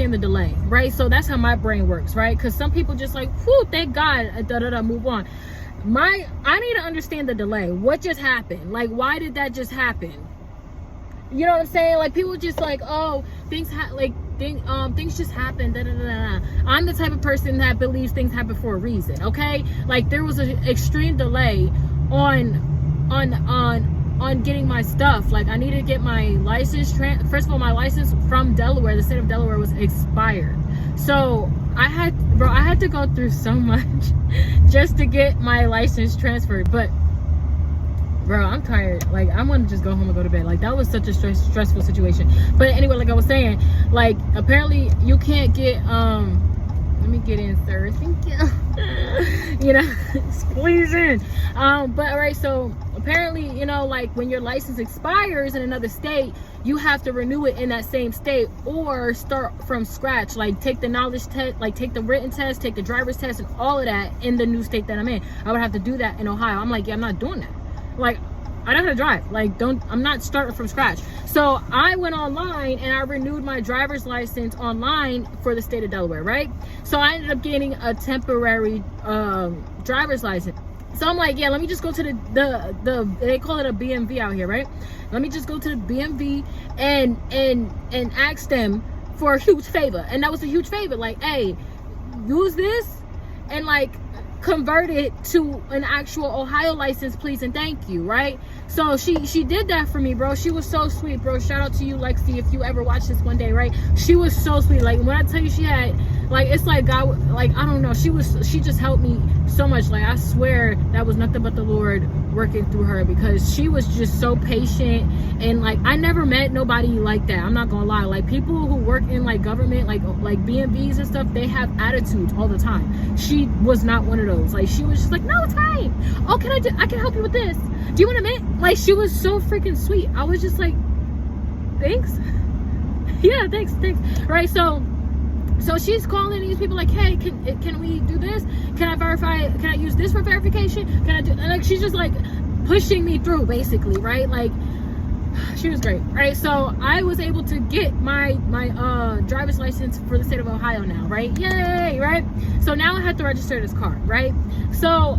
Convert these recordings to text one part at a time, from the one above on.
understand the delay, right? So that's how my brain works, right? Because some people just like, whew, thank God, move on. I need to understand the delay. What just happened? Like, why did that just happen? You know what I'm saying? Like, people just like, oh, things just happen. I'm the type of person that believes things happen for a reason. Okay, like there was an extreme delay on getting my stuff. Like, I needed to get my license. First of all, my license from Delaware, the state of Delaware, was expired. So I had to go through so much just to get my license transferred. But bro, I'm tired. Like, I want to just go home and go to bed. Like, that was such a stressful situation. But anyway, like I was saying, like, apparently you can't get let me get in, sir. Thank you. You know, squeeze in. But all right, so apparently, you know, like when your license expires in another state, you have to renew it in that same state or start from scratch. Like, take the knowledge test, like take the written test, take the driver's test, and all of that in the new state that I'm in. I would have to do that in Ohio. I'm like, yeah, I'm not doing that. Like, I don't know how to drive. Like, I'm not starting from scratch. So I went online and I renewed my driver's license online for the state of Delaware, right? So I ended up getting a temporary driver's license. So I'm like, yeah, let me just go to the they call it a BMV out here, right? Let me just go to the BMV and ask them for a huge favor. And that was a huge favor. Like, hey, use this and like convert it to an actual Ohio license, please and thank you, right? So she did that for me, bro. She was so sweet, bro. Shout out to you, Lexi, if you ever watch this one day, right? She was so sweet. Like, when I tell you she had, like, it's like God, like, I don't know, she just helped me so much. Like, I swear that was nothing but the Lord working through her, because she was just so patient. And like, I never met nobody like that. I'm not gonna lie. Like, people who work in like government, like BMVs and stuff, they have attitudes all the time. She was not one of those. Like, she was just like, no, it's fine. Oh, I can help you with this. Do you want a minute? Like, she was so freaking sweet. I was just like, thanks. Yeah, thanks. Right? So she's calling these people like, hey, can we do this? Can I verify? Can I use this for verification? Can I do? And like, she's just like pushing me through, basically, right? Like, she was great, right? So I was able to get my driver's license for the state of Ohio now, right? Yay, right? So now I have to register this car, right? So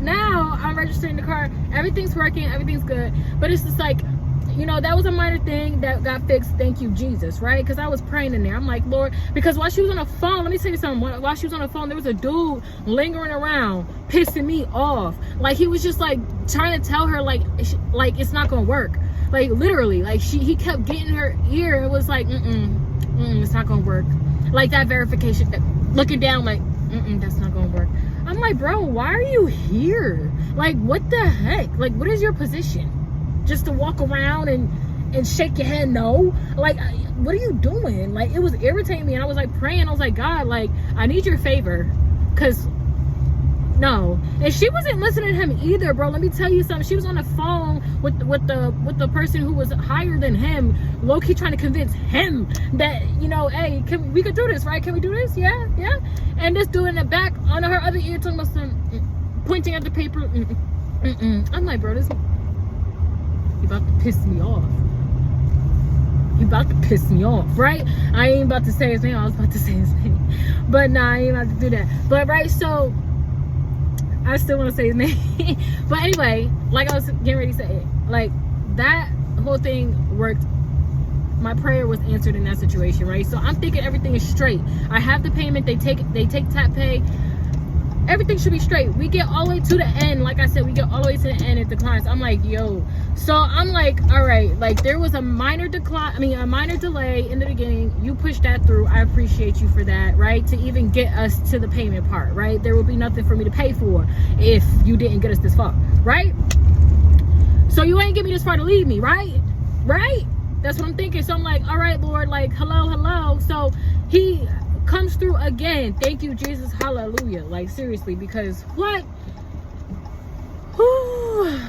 now I'm registering the car. Everything's working. Everything's good. But it's just like, you know, that was a minor thing that got fixed. Thank you, Jesus, right? Because I was praying in there. I'm like, Lord, because while she was on the phone, let me tell you something. While she was on the phone, there was a dude lingering around, pissing me off. Like, he was just like trying to tell her like it's not gonna work. Like, literally, like he kept getting her ear. It was like, it's not gonna work. Like, that verification, looking down, like, that's not gonna work. I'm like, bro, why are you here? Like, what the heck? Like, what is your position? Just to walk around and shake your head no? Like, what are you doing? Like, it was irritating me, and I was like praying. I was like, God, like, I need your favor, because no. And she wasn't listening to him either, bro. Let me tell you something. She was on the phone with the person who was higher than him, low-key trying to convince him that, you know, hey, we could do this, right? Can we do this? Yeah. And this dude in the back on her other ear talking about some, pointing at the paper. I'm like, bro, this, you about to piss me off. You about to piss me off, right? I ain't about to say his name. I was about to say his name, but nah, I ain't about to do that. But right, so I still want to say his name. But anyway, like I was getting ready to say, like, that whole thing worked. My prayer was answered in that situation, right? So I'm thinking everything is straight. I have the payment. They take tap pay. Everything should be straight. We get all the way to the end. Like I said, we get all the way to the end. It declines. I'm like, yo. So I'm like, all right. Like, there was a minor delay in the beginning. You pushed that through. I appreciate you for that, right? To even get us to the payment part, right? There would be nothing for me to pay for if you didn't get us this far, right? So you ain't get me this far to leave me, right? Right? That's what I'm thinking. So I'm like, all right, Lord, like, hello. So he comes through again. Thank you, Jesus. Hallelujah. Like, seriously, because what? Whew.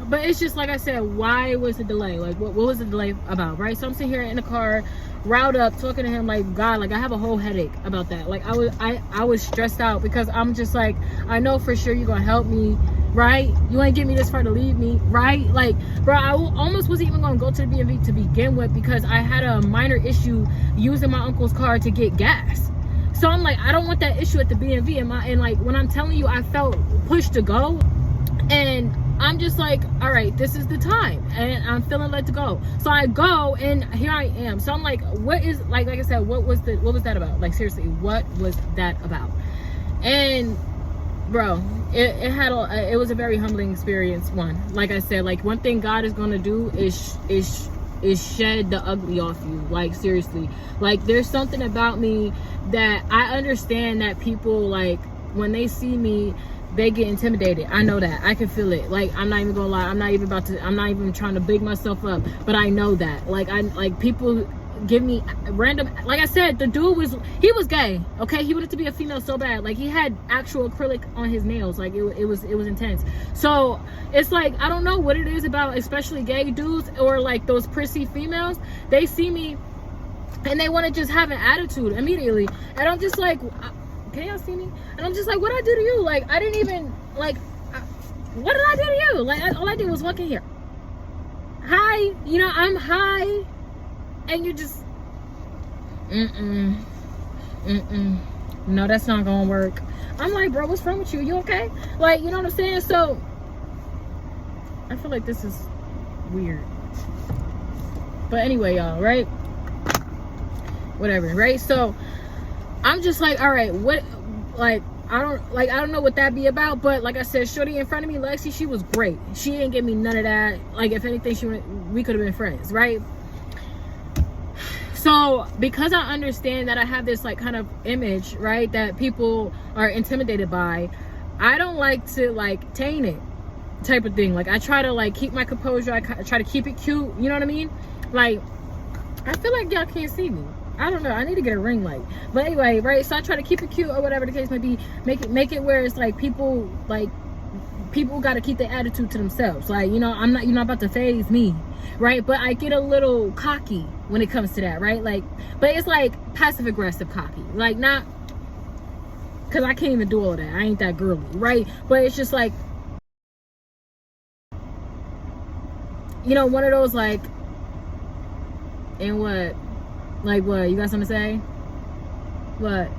But it's just like I said, why was the delay? Like, what was the delay about, right? So I'm sitting here in the car, riled up, talking to him like, God, like, I have a whole headache about that. Like, I was stressed out because I'm just like, I know for sure you're gonna help me right? You ain't get me this far to leave me, right? Like, bro, I almost wasn't even gonna go to the B&B to begin with because I had a minor issue using my uncle's car to get gas. So I'm like, I don't want that issue at the B&B. And like, when I'm telling you, I felt pushed to go, and I'm just like, all right, this is the time, and I'm feeling let to go. So I go, and here I am. So I'm like, what is, like I said, what was that about? Like, seriously, what was that about? And bro, it was a very humbling experience. One, like I said, like, one thing God is gonna do is shed the ugly off you. Like, seriously, like, there's something about me that I understand that people, like, when they see me, they get intimidated. I know that. I can feel it. Like, I'm not even gonna lie. I'm not even trying to big myself up, but I know that. Like, people give me random, like I said, the dude was gay, okay? He wanted to be a female so bad. Like, he had actual acrylic on his nails. Like, it was intense. So it's like, I don't know what it is about, especially gay dudes or like those prissy females. They see me and they want to just have an attitude immediately, and I'm just like, can y'all see me? And I'm just like, what I do to you? Like, I didn't even, like, what did I do to you? Like, all I did was walk in here. Hi, you know, I'm high, and you're just, no, that's not gonna work. I'm like, bro, what's wrong with you? You okay? Like, you know what I'm saying? So, I feel like this is weird. But anyway, y'all, right? Whatever, right? So, I'm just like, all right, what, like, I don't know what that be about, but like I said, shorty in front of me, Lexi, she was great. She didn't give me none of that. Like, if anything, we could have been friends, right? So, because I understand that I have this, like, kind of image, right, that people are intimidated by, I don't like to, like, taint it type of thing. Like, I try to, like, keep my composure. I try to keep it cute, you know what I mean? Like, I feel like y'all can't see me. I don't know. I need to get a ring light. But anyway, right? So I try to keep it cute or whatever the case may be. Make it where it's like people got to keep their attitude to themselves. Like, you know, you're not about to phase me, right? But I get a little cocky when it comes to that, right? Like, but it's like passive aggressive cocky. Like, not, because I can't even do all that. I ain't that girly, right? But it's just like, you know, one of those, like, and what? Like, what? You got something to say? What?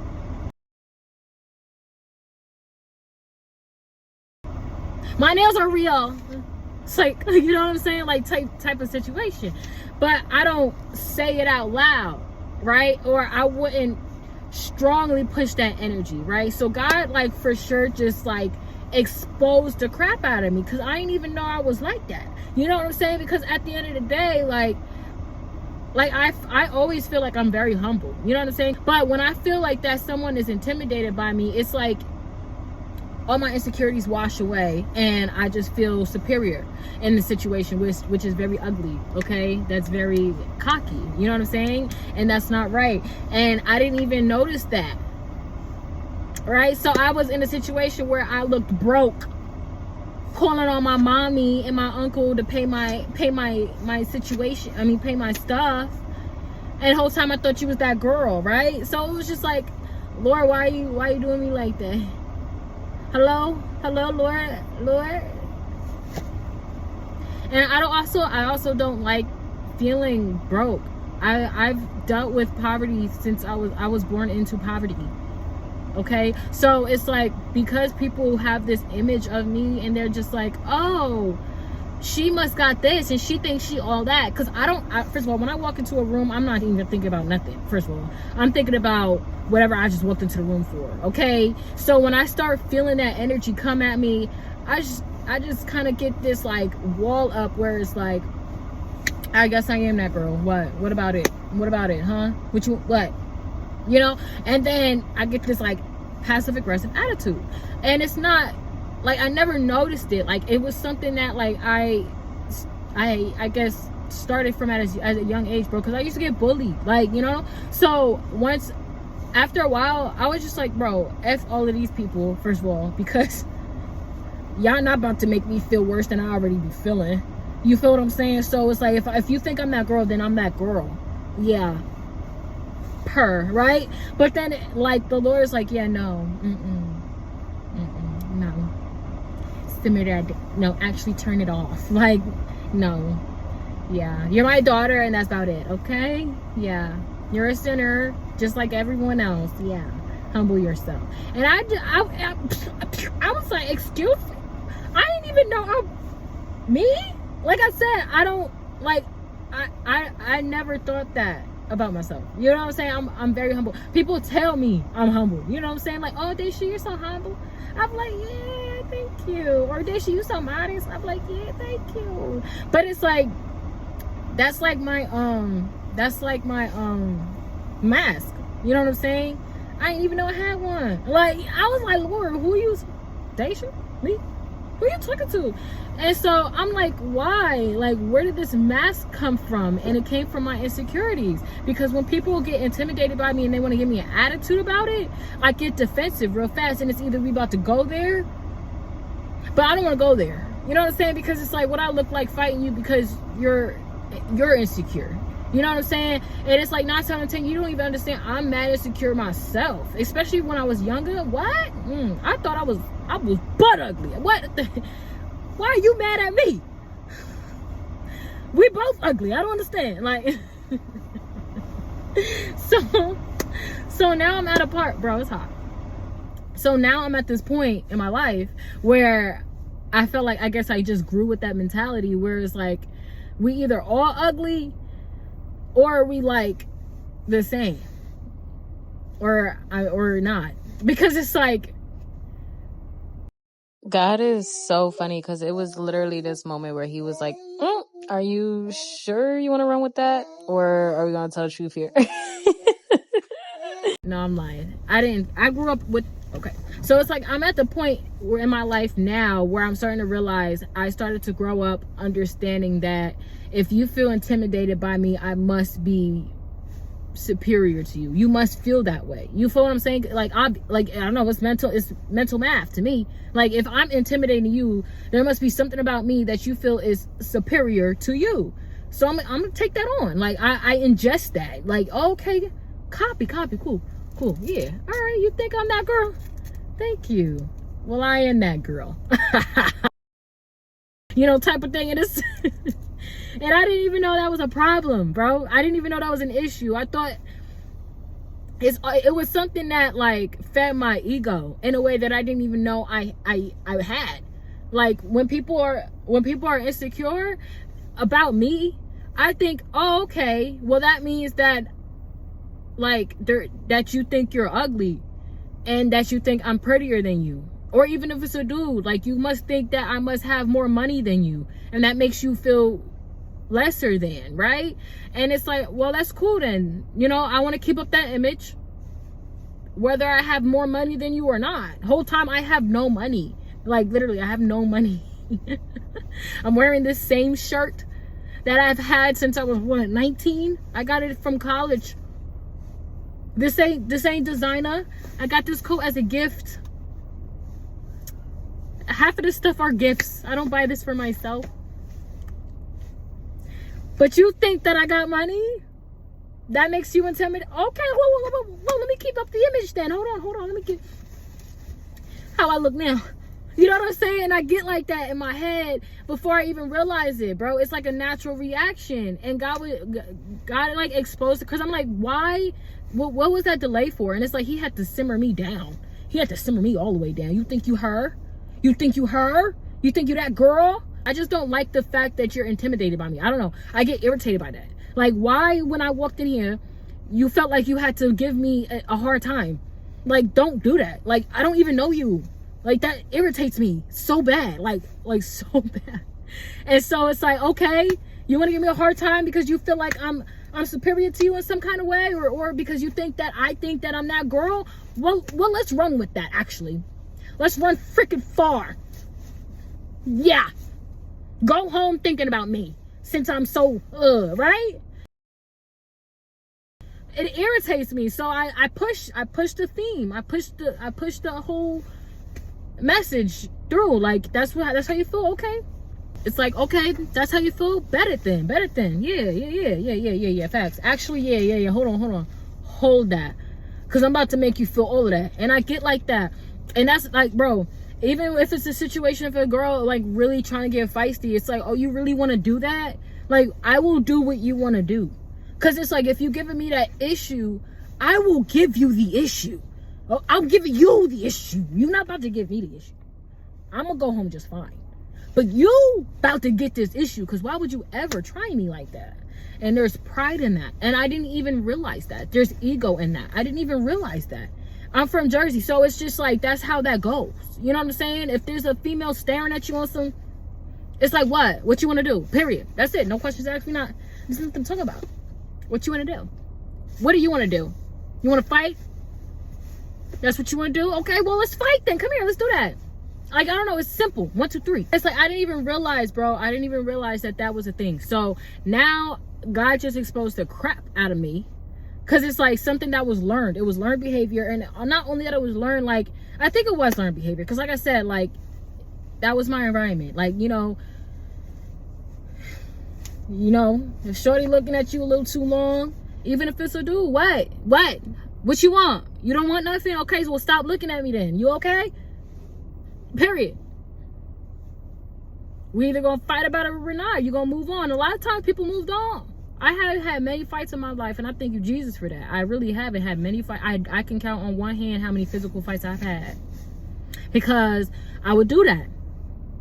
My nails are real. It's like, you know what I'm saying? Like, type of situation. But I don't say it out loud, right? Or I wouldn't strongly push that energy, right? So God, like, for sure just, like, exposed the crap out of me, because I didn't even know I was like that. You know what I'm saying? Because at the end of the day, like I always feel like I'm very humble, you know what I'm saying? But when I feel like that someone is intimidated by me, it's like all my insecurities wash away, and I just feel superior in the situation, which is very ugly, okay? That's very cocky, you know what I'm saying? And that's not right. And I didn't even notice that, right? So I was in a situation where I looked broke, calling on my mommy and my uncle to pay my situation, pay my stuff, and the whole time I thought you was that girl, right? So it was just like, Lord, why you doing me like that? Hello, Lord. And I also don't like feeling broke. I've dealt with poverty since I was born into poverty. Okay, so it's like, because people have this image of me and they're just like, oh, she must got this and she thinks she all that. Because first of all, when I walk into a room, I'm not even thinking about nothing. First of all, I'm thinking about whatever I just walked into the room for. Okay, so when I start feeling that energy come at me, I just kind of get this, like, wall up where it's like, I guess I am that girl. What about it, huh? What? You know? And then I get this, like, passive aggressive attitude, and it's not like, I never noticed it. Like, it was something that, like, I guess started from at a young age, bro, because I used to get bullied, like, you know? So after a while, I was just like, bro, F all of these people, first of all, because y'all not about to make me feel worse than I already be feeling. You feel what I'm saying? So it's like, if you think I'm that girl, then I'm that girl. Yeah. Right? But then, like, the Lord is like, yeah, no, no. simmer that. No, actually turn it off. Like, no. Yeah, you're my daughter, and that's about it. Okay? Yeah, you're a sinner, just like everyone else. Yeah, humble yourself. And I was like, excuse me. I didn't even know me. Like I said, I don't like. I never thought that about myself. You know what I'm saying? I'm very humble. People tell me I'm humble. You know what I'm saying? Like, oh, Daisha, you're so humble. I'm like, yeah, thank you. Or Daisha, you so modest. I'm like, yeah, thank you. But it's like, that's like my mask. You know what I'm saying? I didn't even know I had one. Like, I was like, Lord, who you, Daisha? Me? Who you talking to? And so I'm like, why? Like, where did this mask come from? And it came from my insecurities. Because when people get intimidated by me and they want to give me an attitude about it, I get defensive real fast. And it's either we about to go there, but I don't want to go there. You know what I'm saying? Because it's like, what I look like fighting you because you're insecure. You know what I'm saying? And it's like 9 times out of 10, you don't even understand. I'm mad insecure myself, especially when I was younger. What? I thought I was butt ugly. What? Why are you mad at me? We both ugly. I don't understand. Like, so now I'm at a part, bro. It's hot. So now I'm at this point in my life where I felt like, I guess I just grew with that mentality where it's like, we either all ugly or we like the same or not, because it's like, God is so funny, because it was literally this moment where he was like, are you sure you want to run with that, or are we gonna tell the truth here? No, I'm lying. I grew up with, okay, so it's like I'm at the point where in my life now where I'm starting to realize I started to grow up understanding that if you feel intimidated by me, I must be superior to you. You must feel that way. You feel what I'm saying? Like, I don't know, it's mental math to me. Like, if I'm intimidating you, there must be something about me that you feel is superior to you. So I'm gonna take that on. Like, I ingest that. Like, okay, copy, cool, yeah, all right, you think I'm that girl? Thank you. Well, I am that girl. You know, type of thing. It is. And I didn't even know that was a problem, bro. I didn't even know that was an issue. I thought it was something that like fed my ego in a way that I didn't even know I had. Like, when people are insecure about me, I think, oh, okay, well, that means that like that you think you're ugly and that you think I'm prettier than you. Or even if it's a dude, like, you must think that I must have more money than you, and that makes you feel lesser than, right? And it's like, well, that's cool then. You know, I want to keep up that image whether I have more money than you or not. Whole time I have no money. Like, literally, I have no money. I'm wearing this same shirt that I've had since I was 19. I got it from college. This ain't designer. I got this coat as a gift. Half of this stuff are gifts. I don't buy this for myself. But you think that I got money? That makes you intimidated? Okay, well, let me keep up the image then. Hold on. Let me get how I look now. You know what I'm saying? I get like that in my head before I even realize it, bro. It's like a natural reaction. And God like exposed it. Because I'm like, why? What was that delay for? And it's like, he had to simmer me down. He had to simmer me all the way down. You think you her? You think you her? You think you that girl? I just don't like the fact that you're intimidated by me. I don't know. I get irritated by that. Like, why, when I walked in here, you felt like you had to give me a hard time? Like, don't do that. Like, I don't even know you. Like, that irritates me so bad. Like so bad. And so it's like, okay, you want to give me a hard time because you feel like I'm superior to you in some kind of way, or because you think that I think that I'm that girl? Well, let's run with that, actually. Let's run freaking far. Yeah. Go home thinking about me, since I'm so, right? It irritates me. So I push the theme. I push the whole message through. Like, that's how you feel. Okay. It's like, okay, that's how you feel. Bet it then. Yeah. Facts. Actually, yeah. Hold that. Cause I'm about to make you feel all of that. And I get like that. And that's like, bro, Even if it's a situation of a girl like really trying to get feisty, it's like, oh, you really want to do that? Like, I will do what you want to do. Because it's like, if you're giving me that issue, I will give you the issue. Oh, I'm giving you the issue. You're not about to give me the issue. I'm going to go home just fine. But you about to get this issue, because why would you ever try me like that? And there's pride in that. And I didn't even realize that. There's ego in that. I didn't even realize that. I'm from Jersey, so it's just like, that's how that goes. You know what I'm saying? If there's a female staring at you on some, it's like, what you want to do? Period. That's it. No questions asked. There's nothing to talk about. What you want to do? What do you want to do? You want to fight? That's what you want to do? Okay, well, let's fight then. Come here, let's do that. Like, I don't know, it's simple. 1, 2, 3. It's like, I didn't even realize, bro. I didn't even realize that was a thing. So now God just exposed the crap out of me. Because it's like something that was learned. It was learned behavior. And not only that it was learned, like, I think it was learned behavior. Because like I said, like, that was my environment. Like, you know, if shorty looking at you a little too long, even if it's a dude, what you want? You don't want nothing? Okay, so well, stop looking at me then. You okay? Period. We either gonna fight about it or we're not. You're gonna move on. A lot of times people moved on. I have had many fights in my life, and I thank you, Jesus, for that. I really haven't had many fights. I can count on one hand how many physical fights I've had. Because I would do that.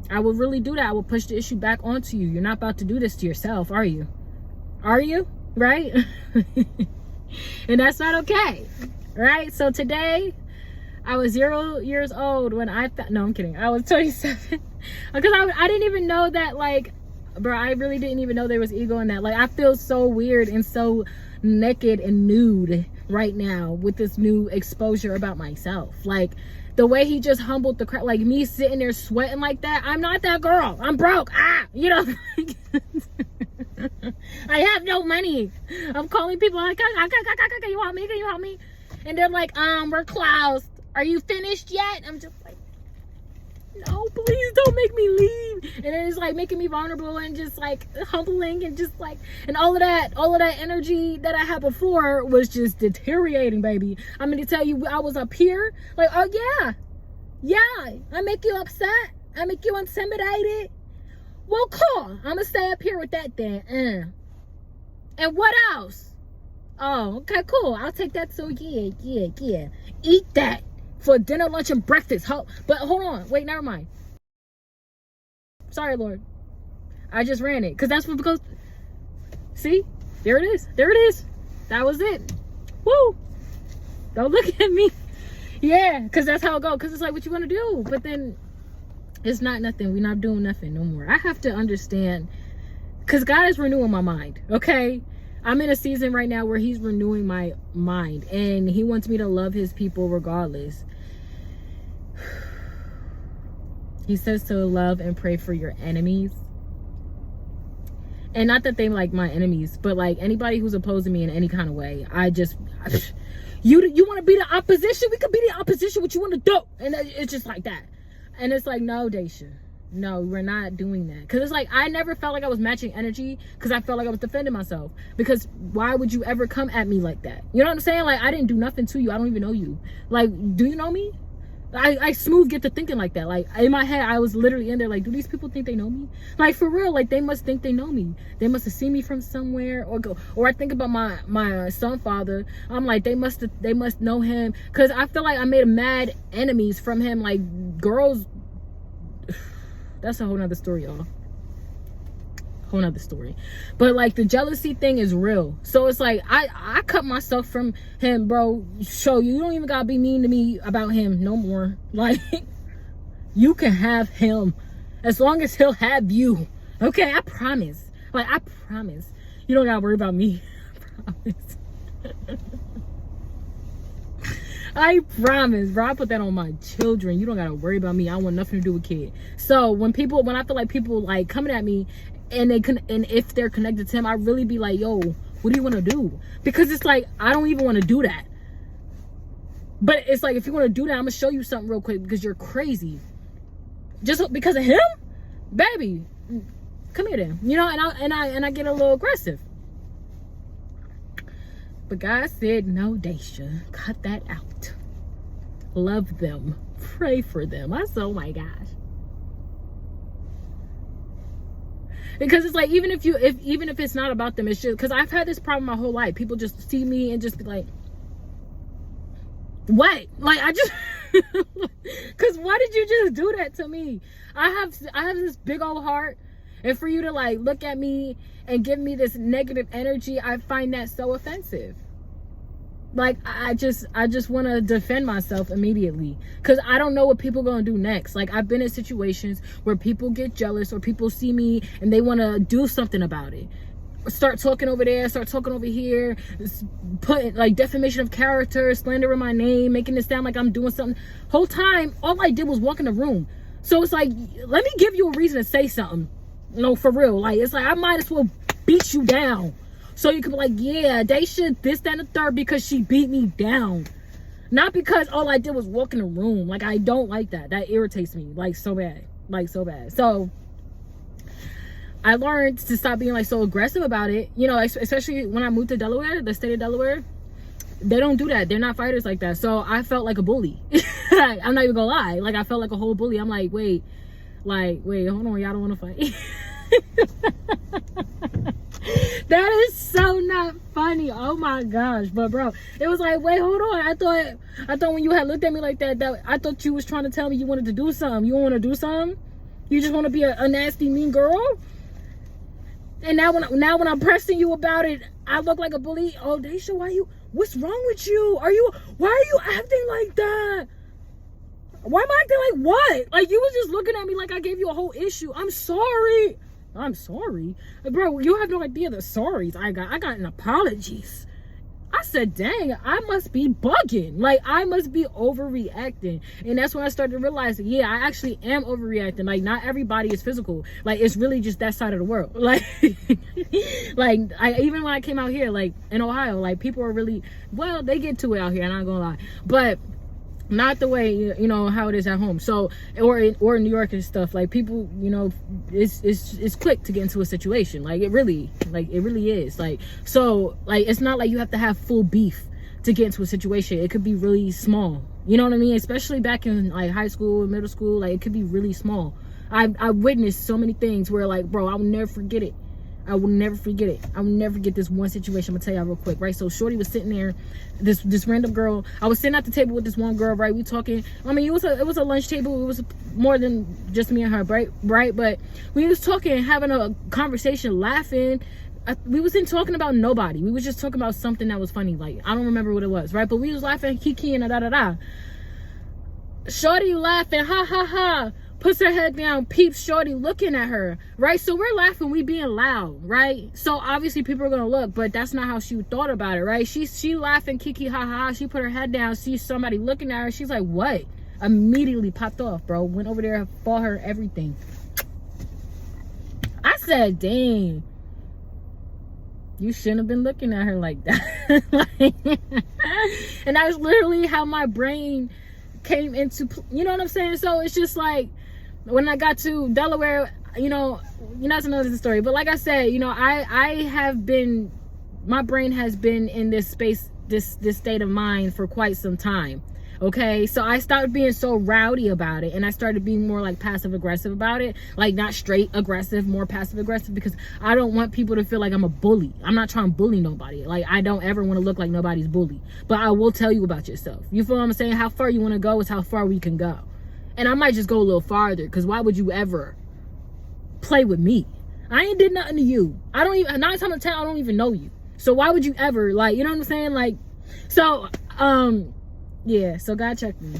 I would really do that. I would push the issue back onto you. You're not about to do this to yourself, are you? Are you? Right? And that's not okay. Right? So today, I was 0 years old when no, I'm kidding. I was 27. Because I didn't even know that, like, bro, I really didn't even know there was ego in that. Like, I feel so weird and so naked and nude right now with this new exposure about myself. Like, the way he just humbled the crowd, like me sitting there sweating like that. I'm not that girl. I'm broke. You know. I have no money. I'm calling people like, can you help me? Can you help me? And they're like, we're closed. Are you finished yet? I'm just like, no, please don't make me leave. And then it's like making me vulnerable and just like humbling and just like, and all of that energy that I had before was just deteriorating, baby. I'm gonna tell you, I was up here like, oh yeah, I make you upset, I make you intimidated. Well, cool, I'm gonna stay up here with that then. And what else? Oh, okay, cool, I'll take that. So yeah, eat that for dinner, lunch, and breakfast. But hold on, wait, never mind. Sorry, Lord, I just ran it, because see, there it is. That was it. Woo! Don't look at me. Yeah, because that's how it goes. Because it's like, what you want to do? But then it's not nothing. We're not doing nothing no more. I have to understand, because God is renewing my mind. Okay, I'm in a season right now where he's renewing my mind, and he wants me to love his people regardless. He says to love and pray for your enemies. And not that they like my enemies, but like anybody who's opposing me in any kind of way. You want to be the opposition? We could be the opposition. What you want to do? And it's just like that. And it's like, no, Daisha. No, we're not doing that. Because it's like, I never felt like I was matching energy, because I felt like I was defending myself. Because why would you ever come at me like that? You know what I'm saying? Like, I didn't do nothing to you. I don't even know you. Like, do you know me? I smooth get to thinking like that. Like, in my head, I was literally in there like, do these people think they know me? Like, for real, like, they must think they know me. They must have seen me from somewhere. Or I think about my son father. I'm like, they must know him. Because I feel like I made mad enemies from him. Like, girls, that's a whole nother story, y'all. Whole nother story. But like, the jealousy thing is real. So it's like, I cut myself from him, bro. Show you don't even gotta be mean to me about him no more. Like, you can have him as long as he'll have you. Okay, I promise. Like, I promise. You don't gotta worry about me. I promise. I promise, bro. I put that on my children. You don't gotta worry about me. I want nothing to do with kids. So when I feel like people like coming at me, and if they're connected to him, I really be like, yo, what do you want to do? Because it's like, I don't even want to do that. But it's like, if you want to do that, I'm gonna show you something real quick, because you're crazy. Just because of him, baby. Come here then. You know, and I get a little aggressive. But God said, no, Daisha, cut that out. love them, pray for them. I said, oh my gosh. Because it's like, even if it's not about them, it's just because I've had this problem my whole life. People just see me and just be like, what? Like, I just because why did you just do that to me? I have this big old heart, and for you to like look at me and give me this negative energy, I find that so offensive. Like, I just want to defend myself immediately, because I don't know what people gonna do next. Like, I've been in situations where people get jealous, or people see me and they want to do something about it. Start talking over there, start talking over here, put like defamation of character, slandering my name, making it sound like I'm doing something. Whole time, all I did was walk in the room. So it's like, let me give you a reason to say something. No, for real. Like, it's like, I might as well beat you down. So you could be like, yeah, they should this, that, and the third, because she beat me down. Not because all I did was walk in the room. Like, I don't like that. That irritates me, like, so bad. Like, so bad. So I learned to stop being, like, so aggressive about it. You know, especially when I moved to Delaware, the state of Delaware. They don't do that. They're not fighters like that. So I felt like a bully. I'm not even gonna lie. Like, I felt like a whole bully. I'm like, wait, hold on. Y'all don't want to fight? That is so not funny. Oh my gosh. But bro, it was like, wait, hold on. I thought when you had looked at me like that I thought you was trying to tell me you wanted to do something. You want to do something? You just want to be a nasty, mean girl? And now when I'm pressing you about it, I look like a bully. Oh, Daisha, what's wrong with you? Why are you acting like that? Why am I acting like what? Like, you was just looking at me like I gave you a whole issue. I'm sorry. Bro, you have no idea the sorries I got. I got an apologies. I said, dang, I must be bugging. Like, I must be overreacting. And that's when I started to realize, yeah, I actually am overreacting. Like, not everybody is physical. Like, it's really just that side of the world. Like, even when I came out here, like, in Ohio, like, people are really, well, they get to it out here, I'm not gonna lie. But not the way, you know, how it is at home. So, or in New York and stuff, like, people, you know, it's quick to get into a situation. Like, it really is. Like, so, like, it's not like you have to have full beef to get into a situation. It could be really small. You know what I mean? Especially back in, like, high school, middle school, like, it could be really small. I witnessed so many things where, like, bro, I will never forget it. I will never forget it. I will never forget this one situation. I'm gonna tell y'all real quick, right? So shorty was sitting there, this random girl. I was sitting at the table with this one girl, right? We talking. I mean, it was a lunch table. It was more than just me and her, right? But we was talking, having a conversation, laughing. We wasn't talking about nobody. We was just talking about something that was funny. Like, I don't remember what it was, right? But we was laughing, kiki and da da da. Shorty laughing, ha ha ha. Puts her head down, peeps shorty looking at her, right? So we're laughing, we being loud, right? So obviously people are gonna look, but that's not how she thought about it, right? She laughing, kiki, ha ha ha. She put her head down, sees somebody looking at her. She's like, what? Immediately popped off, bro. Went over there, fought her, everything. I said, dang, you shouldn't have been looking at her like that. And that was literally how my brain came into, you know what I'm saying? So it's just like, when I got to Delaware, you know, that's another story. But like I said, you know, I have been, my brain has been in this space, this state of mind for quite some time. Okay, so I started being so rowdy about it, and I started being more like passive aggressive about it. Like, not straight aggressive, more passive aggressive, because I don't want people to feel like I'm a bully. I'm not trying to bully nobody. Like, I don't ever want to look like nobody's bully. But I will tell you about yourself. You feel what I'm saying? How far you want to go is how far we can go. And I might just go a little farther, because why would you ever play with me? I ain't did nothing to you. I don't even, 9 times out of 10, I don't even know you. So why would you ever, like, you know what I'm saying? Like, so, yeah, so God checked me.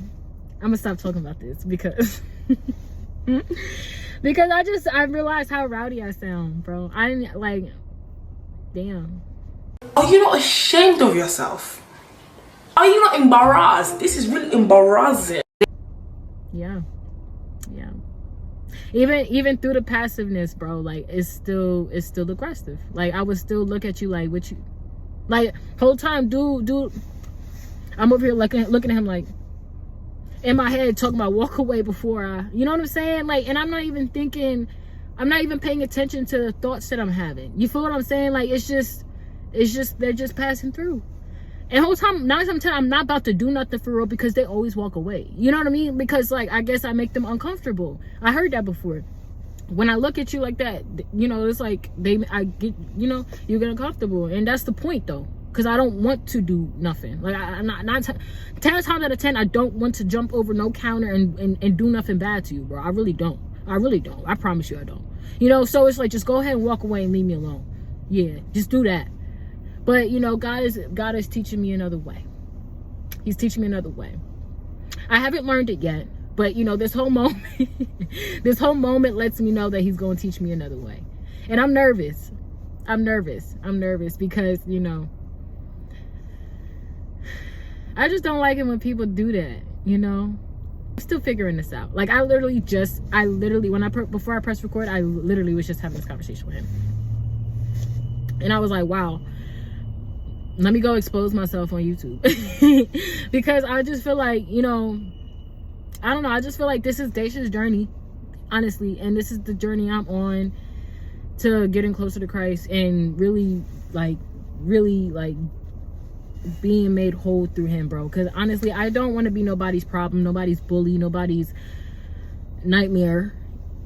I'm gonna stop talking about this because I realized how rowdy I sound, bro. I didn't, like, damn. Are you not ashamed of yourself? Are you not embarrassed? This is really embarrassing. Yeah. Even through the passiveness, bro, like, it's still aggressive. Like, I would still look at you like, what you, like, whole time, dude, I'm over here looking at him like, in my head, talking about walk away before I, you know what I'm saying? Like, and I'm not even paying attention to the thoughts that I'm having. You feel what I'm saying? Like, it's just, they're just passing through. And the whole time, 9 times out of 10, I'm not about to do nothing for real because they always walk away. You know what I mean? Because, like, I guess I make them uncomfortable. I heard that before. When I look at you like that, you know, it's like I get, you know, you get uncomfortable. And that's the point, though. Because I don't want to do nothing. Like, 10 times out of 10, I don't want to jump over no counter and do nothing bad to you, bro. I really don't. I really don't. I promise you I don't. You know, so it's like, just go ahead and walk away and leave me alone. Yeah, just do that. But, you know, God is teaching me another way. He's teaching me another way. I haven't learned it yet. But, you know, this whole moment, this whole moment lets me know that he's going to teach me another way. And I'm nervous. I'm nervous because, you know, I just don't like it when people do that, you know. I'm still figuring this out. Like, before I pressed record, I literally was just having this conversation with him. And I was like, wow, let me go expose myself on YouTube. Because I just feel like, you know, I don't know. I just feel like this is Daisha's journey, honestly. And this is the journey I'm on to getting closer to Christ and really being made whole through him, bro. Because honestly, I don't want to be nobody's problem, nobody's bully, nobody's nightmare.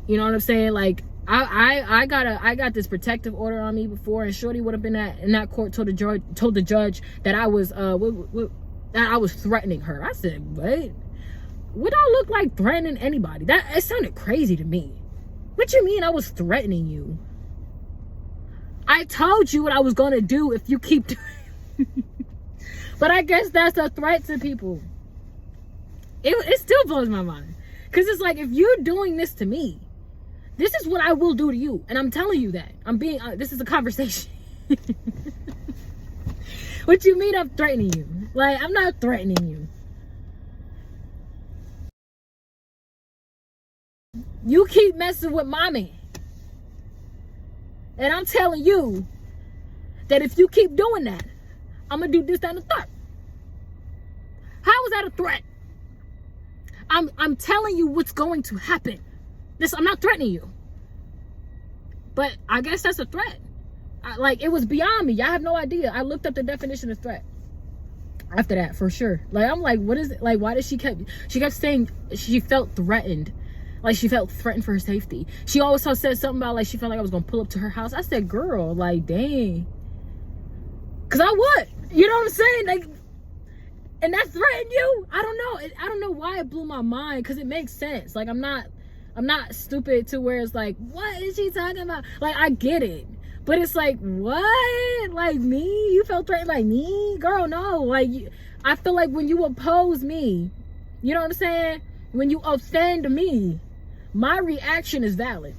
You know what I'm saying? Like, I got this protective order on me before, and Shorty would have been in that court, told the judge that I was that I was threatening her. I said, what? What do I look like threatening anybody? It sounded crazy to me. What you mean I was threatening you? I told you what I was gonna do if you keep doing. But I guess that's a threat to people. It still blows my mind, because it's like, if you're doing this to me, this is what I will do to you. And I'm telling you that. This is a conversation. What you mean I'm threatening you? Like, I'm not threatening you. You keep messing with mommy. And I'm telling you that if you keep doing that, I'm going to do this, that, and the third. How is that a threat? I'm telling you what's going to happen. I'm not threatening you. But I guess that's a threat. Like, it was beyond me. I have no idea. I looked up the definition of threat after that, for sure. Like, I'm like, what is it? Like, why did she kept saying she felt threatened. Like, she felt threatened for her safety. She also said something about, like, she felt like I was going to pull up to her house. I said, girl, like, dang. Because I would. You know what I'm saying? Like, and that threatened you? I don't know. I don't know why it blew my mind, because it makes sense. Like, I'm not stupid to where it's like, what is she talking about? Like, I get it. But it's like, what? Like, me? You felt threatened like me? Girl, no. Like, I feel like when you oppose me, you know what I'm saying? When you offend me, my reaction is valid.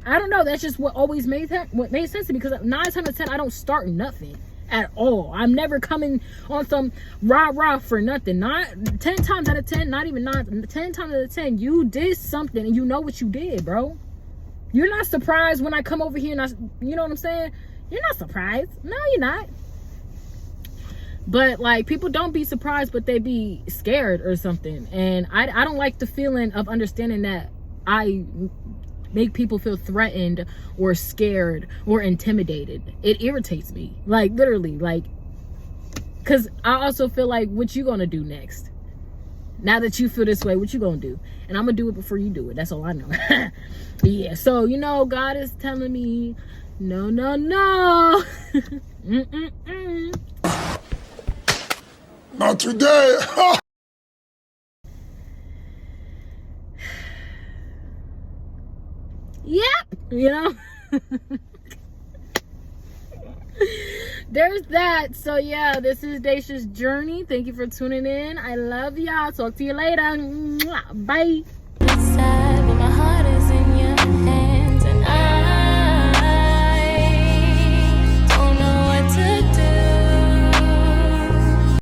I don't know. That's just what always made sense to me, because 9 times out of 10, I don't start nothing at all. I'm never coming on some rah-rah for nothing. 10 times out of 10, not even 9, 10 times out of 10, you did something and you know what you did, bro. You're not surprised when I come over here and you know what I'm saying? You're not surprised. No, you're not. But, like, people don't be surprised, but they be scared or something. And I don't like the feeling of understanding that I make people feel threatened or scared or intimidated. It irritates me. Like, literally. Like, because I also feel like, what you gonna do next? Now that you feel this way, what you gonna do? And I'm gonna do it before you do it. That's all I know. Yeah, so, you know, God is telling me, no, no, no. Not today. Yep, you know. There's that. So yeah, this is Daisha's journey. Thank you for tuning in. I love y'all. Talk to you later. Bye.